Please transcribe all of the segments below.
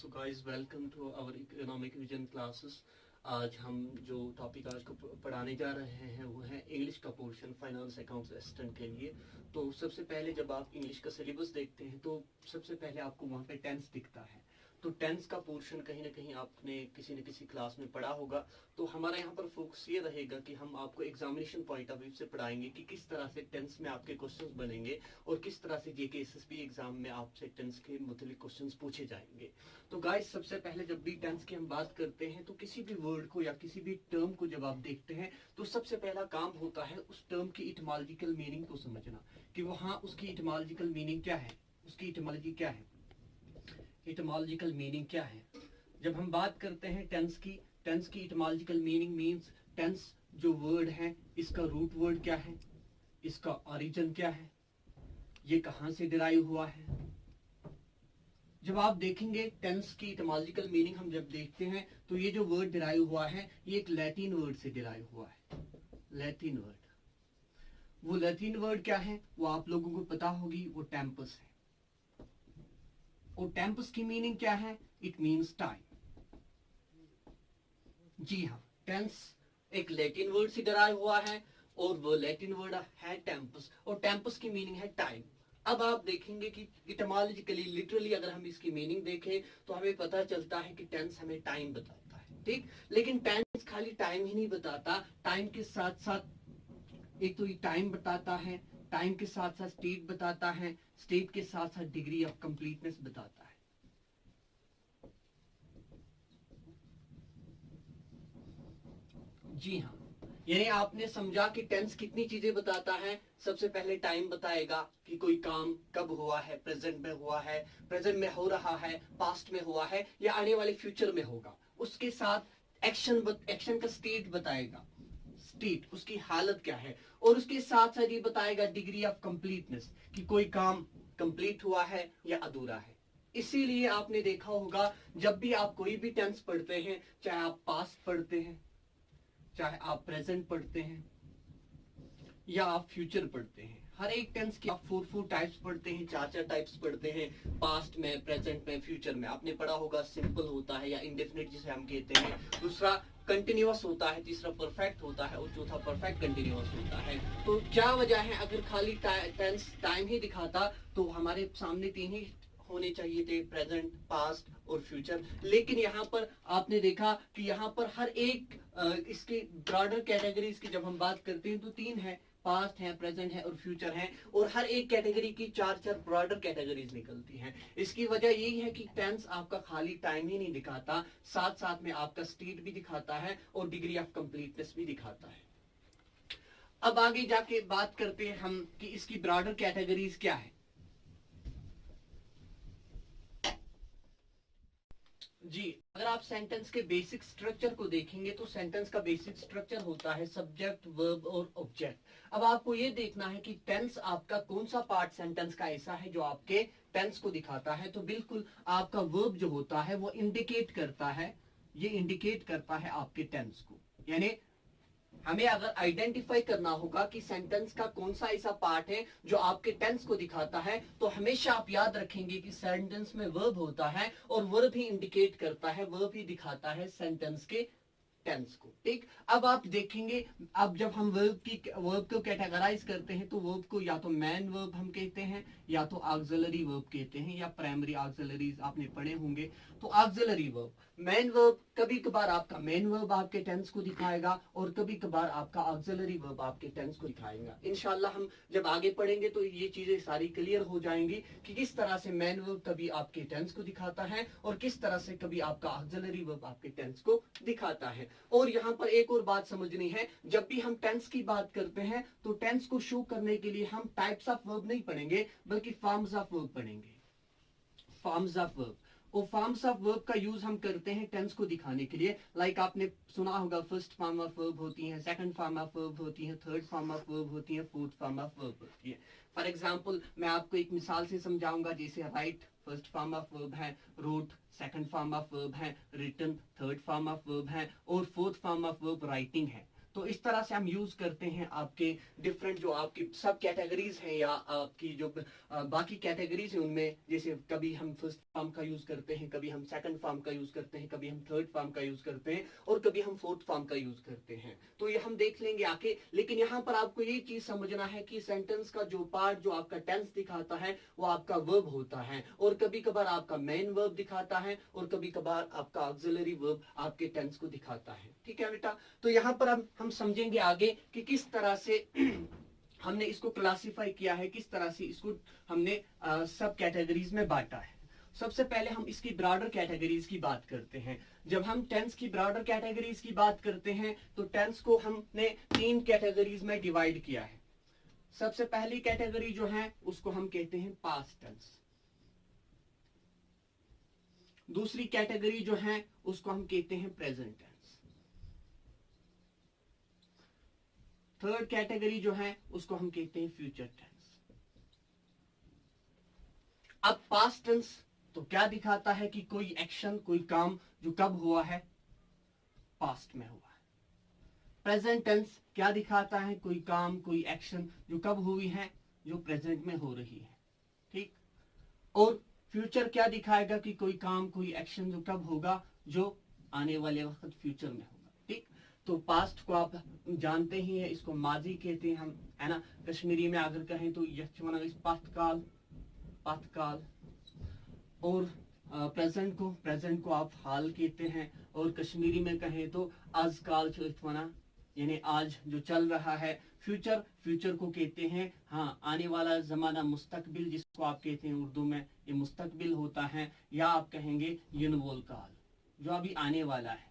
So guys welcome to our economic vision classes. आज हम जो टॉपिक आज को पढ़ाने जा रहे हैं वो है इंग्लिश का पोर्शन फाइनेंस अकाउंट्स असिस्टेंट के लिए। तो सबसे पहले जब आप इंग्लिश का सिलेबस देखते हैं तो सबसे पहले आपको वहाँ पे टेंस दिखता है। तो टेंस का पोर्शन कहीं ना कहीं आपने किसी न किसी क्लास में पढ़ा होगा। तो हमारा यहाँ पर फोकस ये रहेगा कि हम आपको एग्जामिनेशन पॉइंट ऑफ व्यू से पढ़ाएंगे कि किस तरह से टेंस में आपके क्वेश्चंस बनेंगे और किस तरह से जेके एसएसबी एग्जाम में आपसे टेंस के मुताबिक क्वेश्चंस पूछे जाएंगे। तो गाइस सबसे पहले जब भी टेंस की हम बात करते हैं तो किसी भी वर्ड को या किसी भी टर्म को जब आप देखते हैं तो सबसे पहला काम होता है उस टर्म की इटमोलॉजिकल मीनिंग को समझना कि वहाँ उसकी इटमोलॉजिकल मीनिंग क्या है, उसकी इटमोलॉजी क्या है, इटमोलॉजिकल मीनिंग क्या है। जब हम बात करते हैं टेंस की इटमोलॉजिकल मीनिंग मींस टेंस जो वर्ड है इसका रूट वर्ड क्या है, इसका ओरिजिन क्या है, ये कहां से डिराइव हुआ है। जब आप देखेंगे टेंस की इटमोलॉजिकल मीनिंग हम जब देखते हैं तो ये जो वर्ड डिराइव हुआ है ये एक लैटिन वर्ड से डिराइव हुआ है। लैटिन वर्ड, वो लैटिन वर्ड क्या है वो आप लोगों को पता होगी, वो टेम्पस है। और टेम्पस की मीनिंग क्या है, इट मीन्स टाइम। जी हाँ, टेंस एक लैटिन वर्ड से डिराइव हुआ है और वो लैटिन वर्ड है टेम्पस और टेम्पस की मीनिंग है टाइम। अब आप देखेंगे कि इटमोलॉजिकली लिटरली अगर हम इसकी मीनिंग देखें तो हमें पता चलता है कि टेंस हमें टाइम बताता है, ठीक। लेकिन टेंस खाली टाइम ही नहीं बताता, टाइम के साथ साथ एक तो ये टाइम बताता है, टाइम के साथ साथ स्टेट बताता है, स्टेट के साथ साथ डिग्री ऑफ कंप्लीटनेस बताता है। जी हाँ, यानी आपने समझा कि टेंस कितनी चीजें बताता है। सबसे पहले टाइम बताएगा कि कोई काम कब हुआ है, प्रेजेंट में हुआ है, प्रेजेंट में हो रहा है, पास्ट में हुआ है या आने वाले फ्यूचर में होगा। उसके साथ एक्शन का स्टेट बताएगा, स्टेट उसकी हालत क्या है, और उसके साथ साथ ये बताएगा डिग्री ऑफ कंप्लीटनेस कि कोई काम कंप्लीट हुआ है या अधूरा है। इसीलिए आपने देखा होगा जब भी आप कोई भी टेंस पढ़ते हैं, चाहे आप पास्ट पढ़ते हैं, चाहे आप प्रेजेंट पढ़ते हैं या आप फ्यूचर पढ़ते हैं, हर एक टेंस के आप फोर टाइप्स पढ़ते हैं, चार टाइप्स पढ़ते हैं। पास्ट में, प्रेजेंट में, फ्यूचर में आपने पढ़ा होगा। सिंपल होता है या इंडेफिनिट जिसे हम कहते हैं, दूसरा कंटिन्यूअस होता है, तीसरा परफेक्ट होता है और चौथा परफेक्ट कंटिन्यूअस होता है। तो क्या वजह है, अगर खाली टेंस टाइम ही दिखाता तो हमारे सामने तीन ही होने चाहिए थे, प्रेजेंट, पास्ट और फ्यूचर। लेकिन यहाँ पर आपने देखा कि यहाँ पर हर एक इसके ब्रॉडर कैटेगरीज की जब हम बात करते हैं तो तीन है, पास्ट है, प्रेजेंट है और फ्यूचर है, और हर एक कैटेगरी की चार ब्रॉडर कैटेगरीज निकलती हैं। इसकी वजह यही है कि टेंस आपका खाली टाइम ही नहीं दिखाता, साथ साथ में आपका स्टेट भी दिखाता है और डिग्री ऑफ कंप्लीटनेस भी दिखाता है। अब आगे जाके बात करते हैं हम कि इसकी ब्रॉडर कैटेगरीज क्या है। जी, अगर आप सेंटेंस के बेसिक स्ट्रक्चर को देखेंगे तो सेंटेंस का बेसिक स्ट्रक्चर होता है सब्जेक्ट, वर्ब और ऑब्जेक्ट। अब आपको ये देखना है कि टेंस आपका कौन सा पार्ट सेंटेंस का ऐसा है जो आपके टेंस को दिखाता है। तो बिल्कुल आपका वर्ब जो होता है वो इंडिकेट करता है, ये इंडिकेट करता है आपके टेंस को। यानी हमें अगर आइडेंटिफाई करना होगा कि सेंटेंस का कौन सा ऐसा पार्ट है जो आपके टेंस को दिखाता है, तो हमेशा आप याद रखेंगे कि सेंटेंस में वर्ब होता है और वर्ब ही इंडिकेट करता है, वर्ब ही दिखाता है सेंटेंस के टेंस को, ठीक। अब आप देखेंगे, अब जब हम वर्ब को कैटेगराइज करते हैं तो वर्ब को या तो मेन वर्ब हम कहते हैं या तो ऑक्सिलरी वर्ब कहते हैं या प्राइमरी ऑक्सिलरीज आपने पढ़े होंगे। तो ऑक्सिलरी वर्ब, मेन वर्ब कभी कभार आपका मेन वर्ब आपके टेंस को दिखाएगा और कभी कभार आपका ऑक्सिलरी वर्ब आपके टेंस को दिखाएगा। इंशाल्लाह हम जब आगे पढ़ेंगे तो ये चीजें सारी क्लियर हो जाएंगी कि किस तरह से मेन वर्ब कभी आपके टेंस को दिखाता है और किस तरह से कभी आपका ऑक्सिलरी वर्ब आपके टेंस को दिखाता है। और यहाँ पर एक और बात समझनी है, जब भी हम टेंस की बात करते हैं तो टेंस को शो करने के लिए हम टाइप्स ऑफ वर्ब नहीं पढ़ेंगे बल्कि फॉर्म्स ऑफ वर्ब पढ़ेंगे। फॉर्म्स ऑफ वर्ब, और फॉर्म्स ऑफ वर्ब का यूज हम करते हैं टेंस को दिखाने के लिए। लाइक आपने सुना होगा फर्स्ट फॉर्म ऑफ वर्ब होती है, सेकंड फॉर्म ऑफ वर्ब होती है, थर्ड फॉर्म ऑफ वर्ब होती है, फोर्थ फॉर्म ऑफ वर्ब होती है। फॉर एग्जांपल मैं आपको एक मिसाल से समझाऊंगा, जैसे write first form of verb है, wrote second form of verb है, written third form of verb है और fourth form of verb writing है। तो इस तरह से हम यूज करते हैं आपके डिफरेंट जो आपकी सब कैटेगरीज हैं या आपकी जो बाकी कैटेगरीज हैं उनमें, जैसे कभी हम फर्स्ट फॉर्म का यूज करते हैं, कभी हम सेकंड फॉर्म का यूज करते हैं, कभी हम थर्ड फॉर्म का यूज करते हैं और कभी हम फोर्थ फॉर्म का यूज करते हैं। तो ये हम देख लेंगे आके, लेकिन यहाँ पर आपको ये चीज समझना है कि सेंटेंस का जो पार्ट जो आपका टेंस दिखाता है वो आपका वर्ब होता है, और कभी कभार आपका मेन वर्ब दिखाता है और कभी कभार आपका ऑक्सिलरी वर्ब आपके टेंस को दिखाता है। ठीक है बेटा, तो यहाँ पर हम समझेंगे आगे कि किस तरह से हमने इसको क्लासिफाई किया है, किस तरह से इसको हमने सब कैटेगरीज में बांटा है। सबसे पहले हम इसकी ब्रॉडर कैटेगरीज की बात करते हैं। जब हम टेंस की ब्रॉडर कैटेगरीज की बात करते हैं तो टेंस को हमने 3 कैटेगरीज में डिवाइड किया है। सबसे पहली कैटेगरी जो है उसको हम कहते हैं पास्ट टेंस। दूसरी कैटेगरी जो है उसको हम कहते हैं प्रेजेंट टेंस। थर्ड कैटेगरी जो है उसको हम कहते हैं फ्यूचर टेंस। अब पास्ट टेंस तो क्या दिखाता है कि कोई एक्शन, कोई काम जो कब हुआ है, पास्ट में हुआ है। प्रेजेंट टेंस क्या दिखाता है, कोई काम, कोई एक्शन जो कब हुई है, जो प्रेजेंट में हो रही है। ठीक, और फ्यूचर क्या दिखाएगा कि कोई काम, कोई एक्शन जो कब होगा, जो आने वाले वक्त फ्यूचर में होगा। ठीक, तो पास्ट को आप जानते ही हैं, इसको माजी कहते हैं हम, है ना। कश्मीरी में अगर कहें तो पातकाल, पातकाल। और प्रेजेंट को आप हाल कहते हैं, और कश्मीरी में कहें तो आजकाल यानी आज जो चल रहा है। फ्यूचर को कहते हैं हाँ आने वाला जमाना, मुस्तकबिल जिसको आप कहते हैं उर्दू में, ये मुस्तकबिल होता है, या आप कहेंगे युनवोल काल, जो अभी आने वाला है।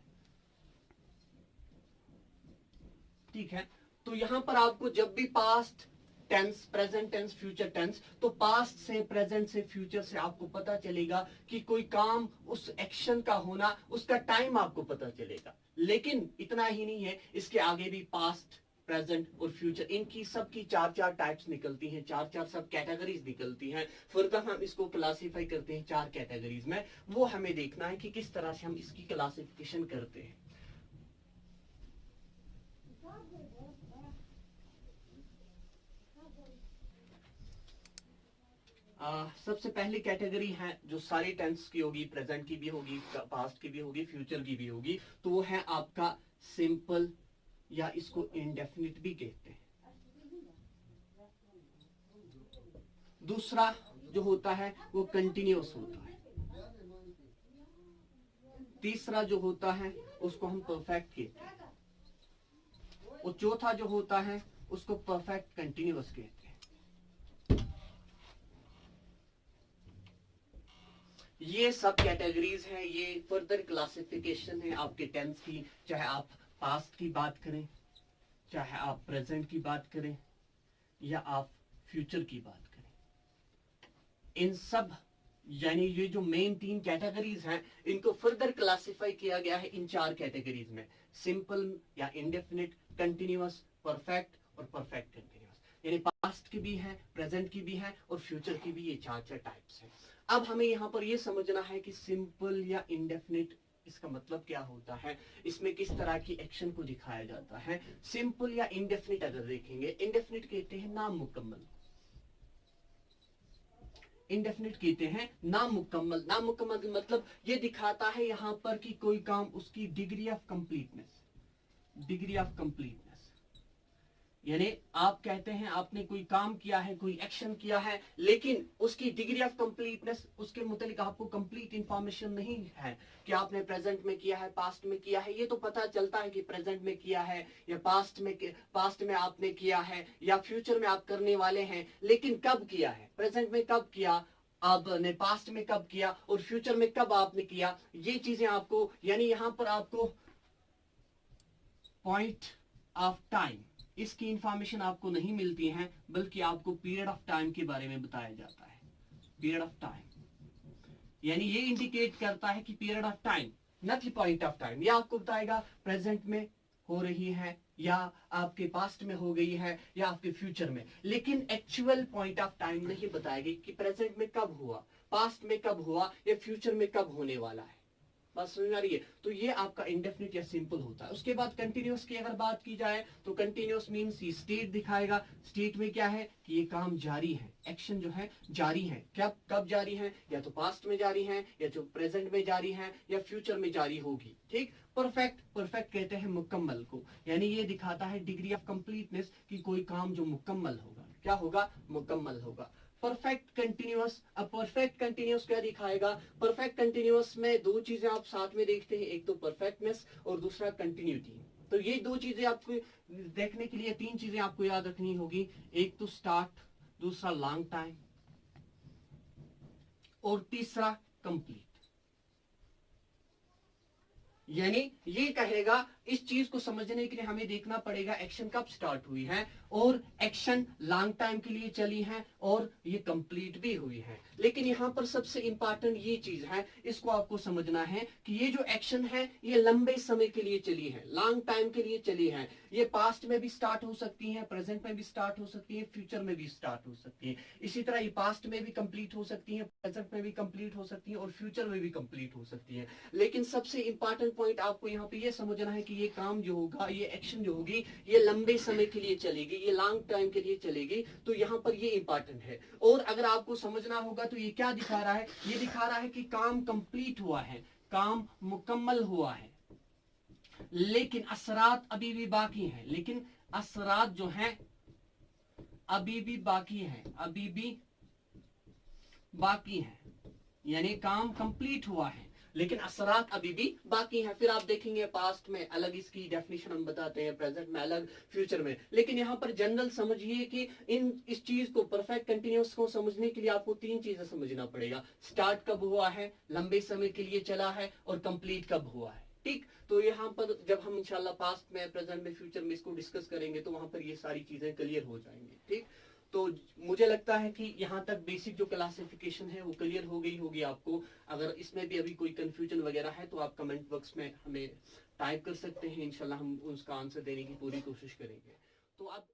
ठीक है, तो यहां पर आपको जब भी past tense, present tense, future tense, तो पास्ट से, प्रेजेंट से, फ्यूचर से आपको पता चलेगा कि कोई काम, उस एक्शन का होना, उसका टाइम आपको पता चलेगा। लेकिन इतना ही नहीं है, इसके आगे भी पास्ट, प्रेजेंट और फ्यूचर, इनकी सबकी 4 टाइप्स निकलती हैं, 4 सब कैटेगरीज निकलती हैं। फर्दर हम इसको क्लासिफाई करते हैं 4 कैटेगरीज में। वो हमें देखना है कि किस तरह से हम इसकी क्लासिफिकेशन करते हैं। सबसे पहली कैटेगरी है जो सारी टेंस की होगी, प्रेजेंट की भी होगी, पास्ट की भी होगी, फ्यूचर की भी होगी, तो वो है आपका सिंपल, या इसको इंडेफिनिट भी कहते हैं। दूसरा जो होता है वो कंटिन्यूअस होता है। तीसरा जो होता है उसको हम परफेक्ट कहते हैं, और चौथा जो होता है उसको परफेक्ट कंटिन्यूअस कहते हैं। ये सब कैटेगरीज हैं, ये फर्दर क्लासिफिकेशन है आपके टेंस की, चाहे आप पास्ट की बात करें, चाहे आप प्रेजेंट की बात करें, या आप फ्यूचर की बात करें। इन सब यानी ये जो मेन 3 कैटेगरीज हैं, इनको फर्दर क्लासिफाई किया गया है इन 4 कैटेगरीज में, सिंपल या इंडेफिनिट, कंटिन्यूअस, परफेक्ट और परफेक्ट कंटिन्यूअस। यानी पास्ट की भी है, प्रेजेंट की भी है और फ्यूचर की भी, ये 4 टाइप्स हैं। अब हमें यहाँ पर यह समझना है कि सिंपल या इंडेफिनिट इसका मतलब क्या होता है, इसमें किस तरह की एक्शन को दिखाया जाता है। सिंपल या इंडेफिनिट अगर देखेंगे, इंडेफिनिट कहते हैं नामुकम्मल, इंडेफिनिट कहते हैं नामुकम्मल। नामुकम्मल मतलब ये दिखाता है यहाँ पर कि कोई काम, उसकी degree of completeness, degree of completeness, यानी आप कहते हैं आपने कोई काम किया है, कोई एक्शन किया है, लेकिन उसकी डिग्री ऑफ कंप्लीटनेस, उसके मुतालिक आपको कंप्लीट इंफॉर्मेशन नहीं है कि आपने प्रेजेंट में किया है, पास्ट में किया है। ये तो पता चलता है कि प्रेजेंट में किया है, या पास्ट में आपने किया है, या फ्यूचर में आप करने वाले हैं, लेकिन कब किया है, प्रेजेंट में कब किया आपने, पास्ट में कब किया, और फ्यूचर में कब आपने किया, ये चीजें आपको, यानी यहां पर आपको पॉइंट ऑफ टाइम, इसकी इंफॉर्मेशन आपको नहीं मिलती है, बल्कि आपको पीरियड ऑफ टाइम के बारे में बताया जाता है। पीरियड ऑफ टाइम यानी ये इंडिकेट करता है कि period of time, not point of time. ये आपको बताएगा प्रेजेंट में हो रही है, या आपके पास्ट में हो गई है, या आपके फ्यूचर में, लेकिन एक्चुअल पॉइंट ऑफ टाइम नहीं बताएगी कि प्रेजेंट में कब हुआ, पास्ट में कब हुआ, या फ्यूचर में कब होने वाला है। बात समझ में आ रही है? तो ये आपका इंडेफिनिट या सिंपल होता है। उसके बाद कंटिन्यूअस की अगर बात की जाए तो कंटिन्यूअस मीन्स ये स्टेट दिखाएगा। स्टेट में क्या है कि ये काम जारी है, एक्शन जो है जारी है। क्या कब जारी है? या तो पास्ट में जारी है, या जो प्रेजेंट में जारी है, या फ्यूचर में जारी होगी। ठीक। परफेक्ट, परफेक्ट कहते हैं मुकम्मल को, यानी ये दिखाता है डिग्री ऑफ कंप्लीटनेस कि कोई काम जो मुकम्मल होगा, क्या होगा? मुकम्मल होगा। परफेक्ट कंटिन्यूअस, अब परफेक्ट कंटिन्यूअस क्या दिखाएगा? परफेक्ट कंटिन्यूअस में दो चीजें आप साथ में देखते हैं, एक तो परफेक्टनेस और दूसरा कंटिन्यूटी। तो ये दो चीजें आपको देखने के लिए तीन चीजें आपको याद रखनी होगी, एक तो स्टार्ट, दूसरा लॉन्ग टाइम और तीसरा कंप्लीट। यानी ये कहेगा इस चीज को समझने के लिए हमें देखना पड़ेगा एक्शन कब स्टार्ट हुई है और एक्शन लॉन्ग टाइम के लिए चली है और ये कंप्लीट भी हुई है। लेकिन यहां पर सबसे इंपॉर्टेंट ये चीज है, इसको आपको समझना है कि ये जो एक्शन है ये लंबे समय के लिए चली है, लॉन्ग टाइम के लिए चली है। ये पास्ट में भी स्टार्ट हो सकती है, प्रेजेंट में भी स्टार्ट हो सकती है, फ्यूचर में भी स्टार्ट हो सकती है। इसी तरह ये पास्ट में भी कंप्लीट हो सकती है, प्रेजेंट में भी कंप्लीट हो सकती है और फ्यूचर में भी कंप्लीट हो सकती है। लेकिन सबसे इंपॉर्टेंट पॉइंट आपको यहाँ पे ये समझना है कि ये काम जो होगा, ये एक्शन जो होगी, ये लंबे समय के लिए चलेगी, ये लॉन्ग टाइम के लिए चलेगी। तो यहाँ पर ये इंपॉर्टेंट है। और अगर आपको समझना होगा तो ये क्या दिखा रहा है? ये दिखा रहा है कि काम कंप्लीट हुआ है, काम मुकम्मल हुआ है, लेकिन असरात अभी भी बाकी हैं। लेकिन असरात जो हैं अभी भी बाकी हैं, अभी भी बाकी हैं। यानी काम कंप्लीट हुआ है लेकिन असरात अभी भी बाकी हैं। फिर आप देखेंगे पास्ट में अलग इसकी डेफिनेशन हम बताते हैं, प्रेजेंट में अलग, फ्यूचर में। लेकिन यहाँ पर जनरल समझिए कि इस चीज को, परफेक्ट कंटिन्यूअस को समझने के लिए आपको तीन चीजें समझना पड़ेगा। स्टार्ट कब हुआ है, लंबे समय के लिए चला है, और कंप्लीट कब हुआ है। ठीक। तो यहाँ पर जब हम इंशाल्लाह पास्ट में, प्रेजेंट में, फ्यूचर में इसको डिस्कस करेंगे तो वहां पर ये सारी चीजें क्लियर हो जाएंगी। ठीक। तो मुझे लगता है कि यहाँ तक बेसिक जो क्लासिफिकेशन है वो क्लियर हो गई होगी आपको। अगर इसमें भी अभी कोई कंफ्यूजन वगैरह है तो आप कमेंट बॉक्स में हमें टाइप कर सकते हैं, इंशाल्लाह हम उसका आंसर देने की पूरी कोशिश करेंगे। तो अब